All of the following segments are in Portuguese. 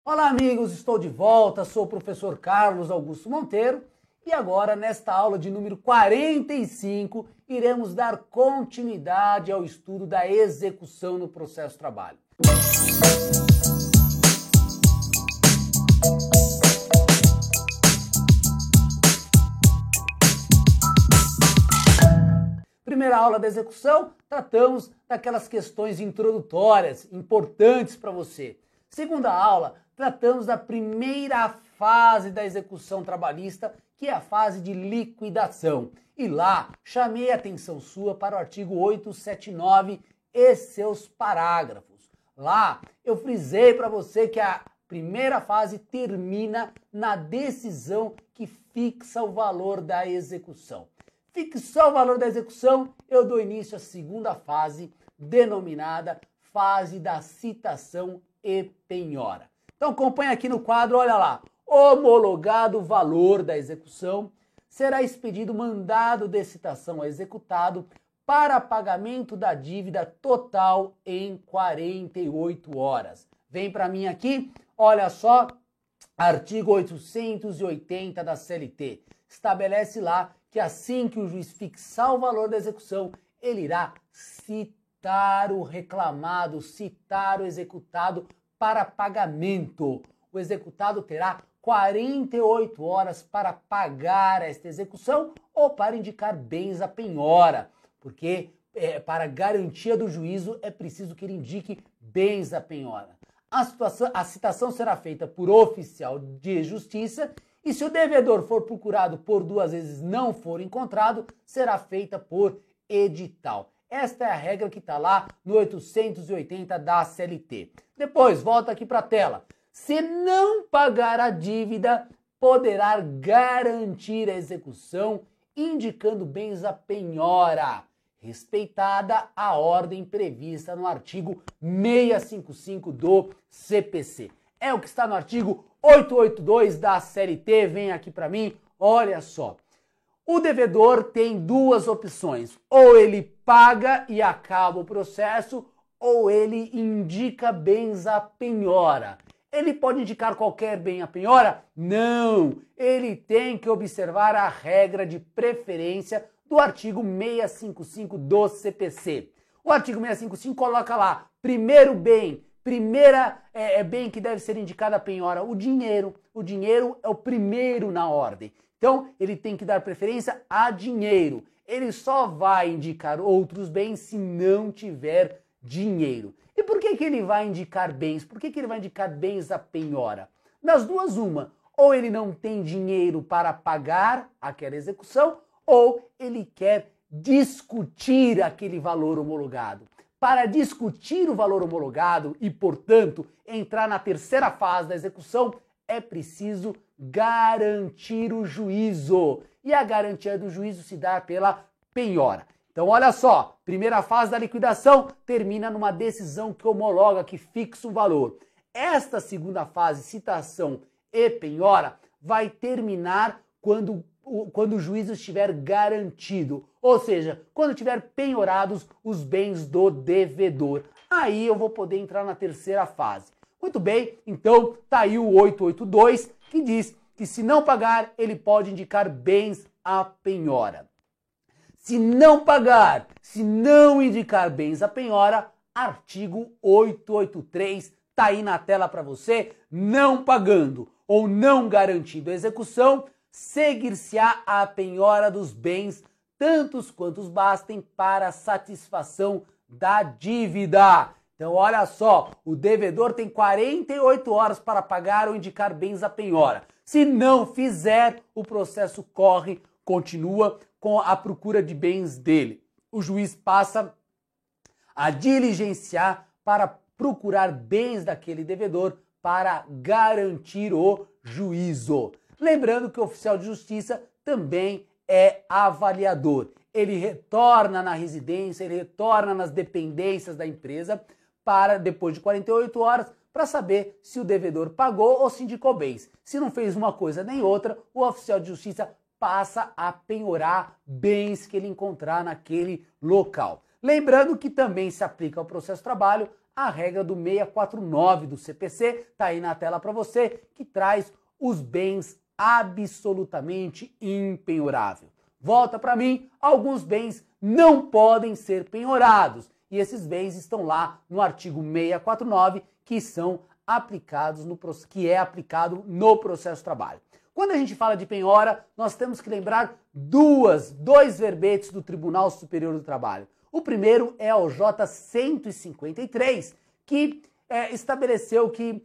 Olá amigos, estou de volta, sou o professor Carlos Augusto Monteiro e agora nesta aula de número 45 iremos dar continuidade ao estudo da execução no processo de trabalho. Primeira aula da execução, tratamos daquelas questões introdutórias, importantes para você. Segunda aula, tratamos da primeira fase da execução trabalhista, que é a fase de liquidação. E lá, chamei a atenção sua para o artigo 879 e seus parágrafos. Lá, eu frisei para você que a primeira fase termina na decisão que fixa o valor da execução. Fixou o valor da execução, eu dou início à segunda fase, denominada fase da citação e penhora. Então acompanha aqui no quadro, olha lá. Homologado o valor da execução, será expedido mandado de citação a executado para pagamento da dívida total em 48 horas. Vem para mim aqui, olha só, artigo 880 da CLT. Estabelece lá que assim que o juiz fixar o valor da execução, ele irá citar o reclamado, citar o executado para pagamento. O executado terá 48 horas para pagar esta execução ou para indicar bens à penhora, porque para garantia do juízo é preciso que ele indique bens à penhora. A citação será feita por oficial de justiça e se o devedor for procurado por duas vezes e não for encontrado, será feita por edital. Esta é a regra que está lá no 880 da CLT. Depois, volta aqui para a tela. Se não pagar a dívida, poderá garantir a execução indicando bens à penhora, respeitada a ordem prevista no artigo 655 do CPC. É o que está no artigo 882 da CLT, vem aqui para mim, olha só. O devedor tem duas opções, ou ele paga e acaba o processo, ou ele indica bens à penhora. Ele pode indicar qualquer bem à penhora? Não, ele tem que observar a regra de preferência do artigo 655 do CPC. O artigo 655 coloca lá, primeiro bem, bem que deve ser indicado a penhora, o dinheiro. O dinheiro é o primeiro na ordem. Então, ele tem que dar preferência a dinheiro. Ele só vai indicar outros bens se não tiver dinheiro. E por que ele vai indicar bens? Por que ele vai indicar bens à penhora? Das duas, uma. Ou ele não tem dinheiro para pagar aquela execução, ou ele quer discutir aquele valor homologado. Para discutir o valor homologado e, portanto, entrar na terceira fase da execução, é preciso garantir o juízo. E a garantia do juízo se dá pela penhora. Então, olha só, primeira fase da liquidação termina numa decisão que homologa, que fixa o valor. Esta segunda fase, citação e penhora, vai terminar quando o juízo estiver garantido, ou seja, quando tiver penhorados os bens do devedor. Aí eu vou poder entrar na terceira fase. Muito bem, então tá aí o 882 que diz que se não pagar, ele pode indicar bens à penhora. Se não pagar, se não indicar bens à penhora, artigo 883 tá aí na tela para você, não pagando ou não garantindo a execução, seguir-se-á a penhora dos bens, tantos quantos bastem para a satisfação da dívida. Então, olha só, o devedor tem 48 horas para pagar ou indicar bens à penhora. Se não fizer, o processo continua com a procura de bens dele. O juiz passa a diligenciar para procurar bens daquele devedor para garantir o juízo. Lembrando que o oficial de justiça também é avaliador. Ele retorna na residência, ele retorna nas dependências da empresa para, depois de 48 horas, para saber se o devedor pagou ou se indicou bens. Se não fez uma coisa nem outra, o oficial de justiça passa a penhorar bens que ele encontrar naquele local. Lembrando que também se aplica ao processo de trabalho a regra do 649 do CPC, tá aí na tela para você, que traz os bens absolutamente impenhoráveis. Volta para mim, alguns bens não podem ser penhorados, e esses bens estão lá no artigo 649, que são aplicados que é aplicado no processo de trabalho. Quando a gente fala de penhora, nós temos que lembrar dois verbetes do Tribunal Superior do Trabalho. O primeiro é o J 153, que estabeleceu que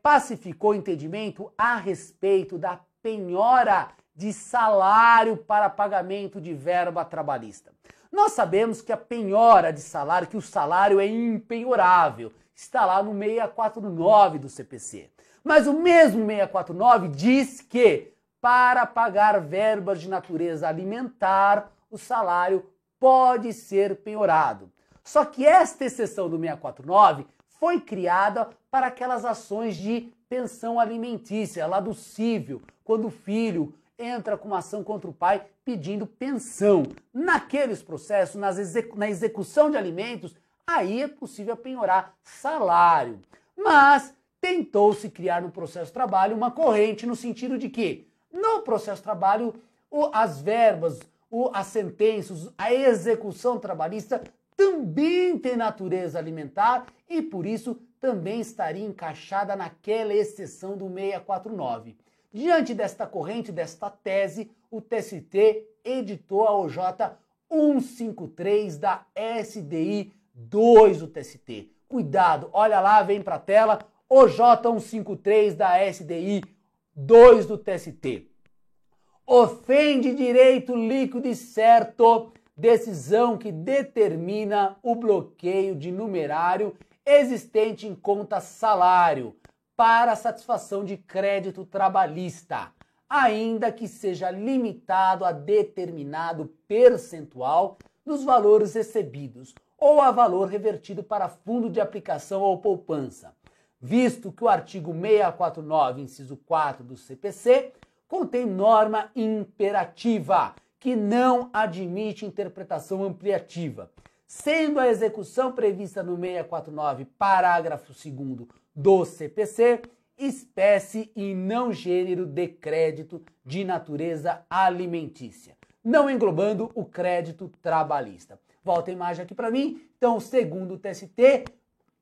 pacificou o entendimento a respeito da penhora de salário para pagamento de verba trabalhista. Nós sabemos que a penhora de salário, que o salário é impenhorável, está lá no 649 do CPC. Mas o mesmo 649 diz que para pagar verbas de natureza alimentar, o salário pode ser penhorado. Só que esta exceção do 649 foi criada para aquelas ações de pensão alimentícia, lá do cívil, quando o filho entra com uma ação contra o pai pedindo pensão. Naqueles processos, na execução de alimentos, aí é possível penhorar salário. Mas tentou-se criar no processo de trabalho uma corrente no sentido de que, no processo de trabalho, as verbas, as sentenças, a execução trabalhista também tem natureza alimentar e, por isso, também estaria encaixada naquela exceção do 649. Diante desta corrente, desta tese, o TST editou a OJ 153 da SDI 2 do TST. Cuidado, olha lá, vem para a tela, OJ 153 da SDI 2 do TST. Ofende direito líquido e certo, decisão que determina o bloqueio de numerário existente em conta salário para satisfação de crédito trabalhista, ainda que seja limitado a determinado percentual dos valores recebidos ou a valor revertido para fundo de aplicação ou poupança, visto que o artigo 649, inciso 4 do CPC, contém norma imperativa, que não admite interpretação ampliativa, sendo a execução prevista no 649, parágrafo 2º do CPC, espécie e não gênero de crédito de natureza alimentícia, não englobando o crédito trabalhista. Volta a imagem aqui para mim. Então, segundo o TST,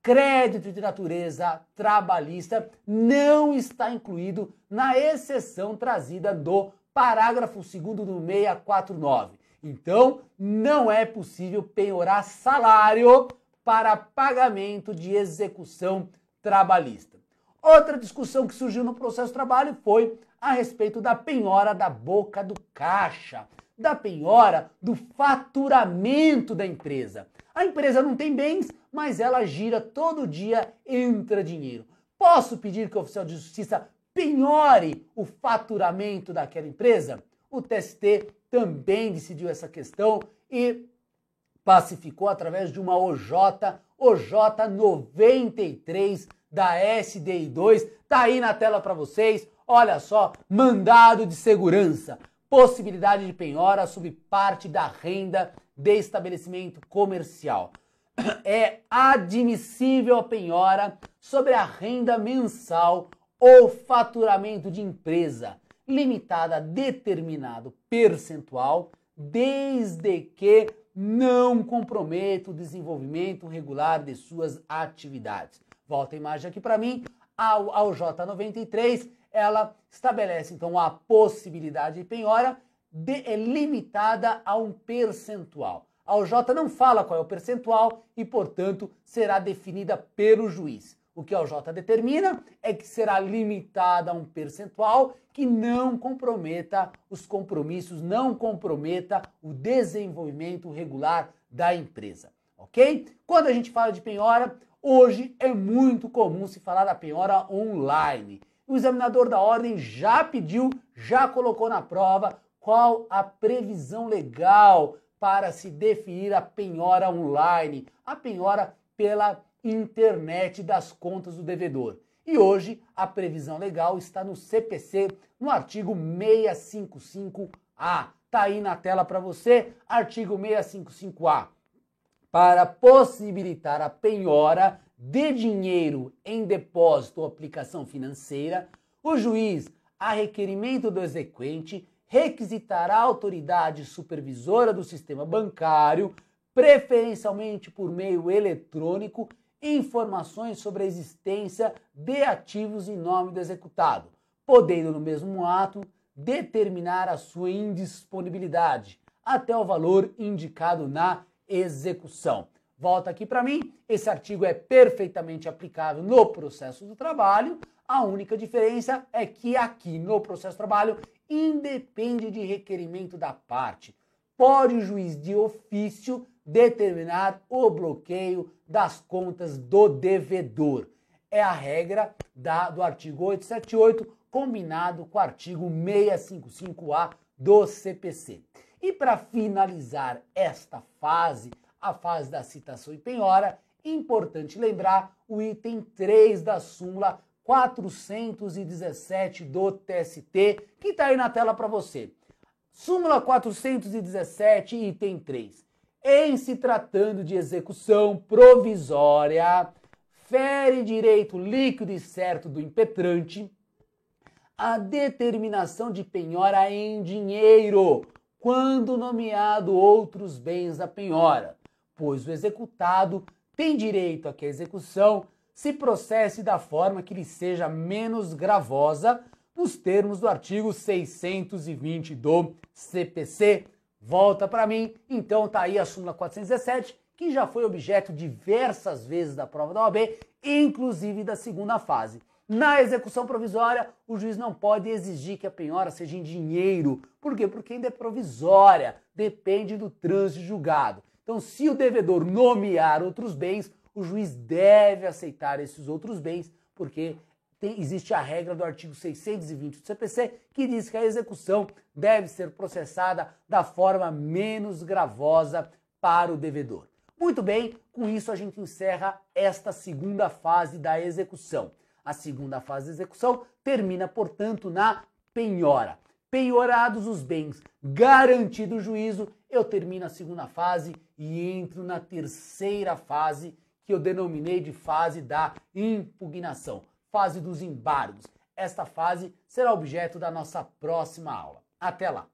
crédito de natureza trabalhista não está incluído na exceção trazida do parágrafo 2º do 649. Então, não é possível penhorar salário para pagamento de execução trabalhista. Outra discussão que surgiu no processo de trabalho foi a respeito da penhora da boca do caixa, da penhora do faturamento da empresa. A empresa não tem bens, mas ela gira todo dia, entra dinheiro. Posso pedir que o oficial de justiça penhore o faturamento daquela empresa? O TST também decidiu essa questão e pacificou através de uma OJ 93 da SDI 2. Tá aí na tela para vocês. Olha só, mandado de segurança. Possibilidade de penhora sobre parte da renda de estabelecimento comercial. É admissível a penhora sobre a renda mensal ou faturamento de empresa, limitada a determinado percentual, desde que não comprometa o desenvolvimento regular de suas atividades. Volta a imagem aqui para mim. A OJ 93, ela estabelece então a possibilidade de penhora limitada a um percentual. A OJ não fala qual é o percentual e, portanto, será definida pelo juiz. O que a OJ determina é que será limitada a um percentual que não comprometa os compromissos, não comprometa o desenvolvimento regular da empresa, ok? Quando a gente fala de penhora, hoje é muito comum se falar da penhora online. O examinador da ordem já pediu, já colocou na prova qual a previsão legal para se definir a penhora online, a penhora pela internet das contas do devedor. E hoje a previsão legal está no CPC, no artigo 655A. Tá aí na tela para você, artigo 655A. Para possibilitar a penhora de dinheiro em depósito ou aplicação financeira, o juiz, a requerimento do exequente, requisitará a autoridade supervisora do sistema bancário, preferencialmente por meio eletrônico, informações sobre a existência de ativos em nome do executado, podendo no mesmo ato determinar a sua indisponibilidade até o valor indicado na execução. Volta aqui para mim, esse artigo é perfeitamente aplicável no processo do trabalho, a única diferença é que aqui no processo do trabalho independe de requerimento da parte. Pode o juiz de ofício determinar o bloqueio das contas do devedor. É a regra do artigo 878, combinado com o artigo 655A do CPC. E para finalizar esta fase, a fase da citação e penhora, importante lembrar o item 3 da súmula 417 do TST, que está aí na tela para você. Súmula 417, item 3. Em se tratando de execução provisória, fere direito líquido e certo do impetrante a determinação de penhora em dinheiro, quando nomeado outros bens da penhora, pois o executado tem direito a que a execução se processe da forma que lhe seja menos gravosa, nos termos do artigo 620 do CPC. Volta para mim, então tá aí a súmula 417, que já foi objeto diversas vezes da prova da OAB, inclusive da segunda fase. Na execução provisória, o juiz não pode exigir que a penhora seja em dinheiro. Por quê? Porque ainda é provisória, depende do trânsito julgado. Então, se o devedor nomear outros bens, o juiz deve aceitar esses outros bens, porque existe a regra do artigo 620 do CPC, que diz que a execução deve ser processada da forma menos gravosa para o devedor. Muito bem, com isso a gente encerra esta segunda fase da execução. A segunda fase da execução termina, portanto, na penhora. Penhorados os bens, garantido o juízo, eu termino a segunda fase e entro na terceira fase, que eu denominei de fase da impugnação, fase dos embargos. Esta fase será objeto da nossa próxima aula. Até lá!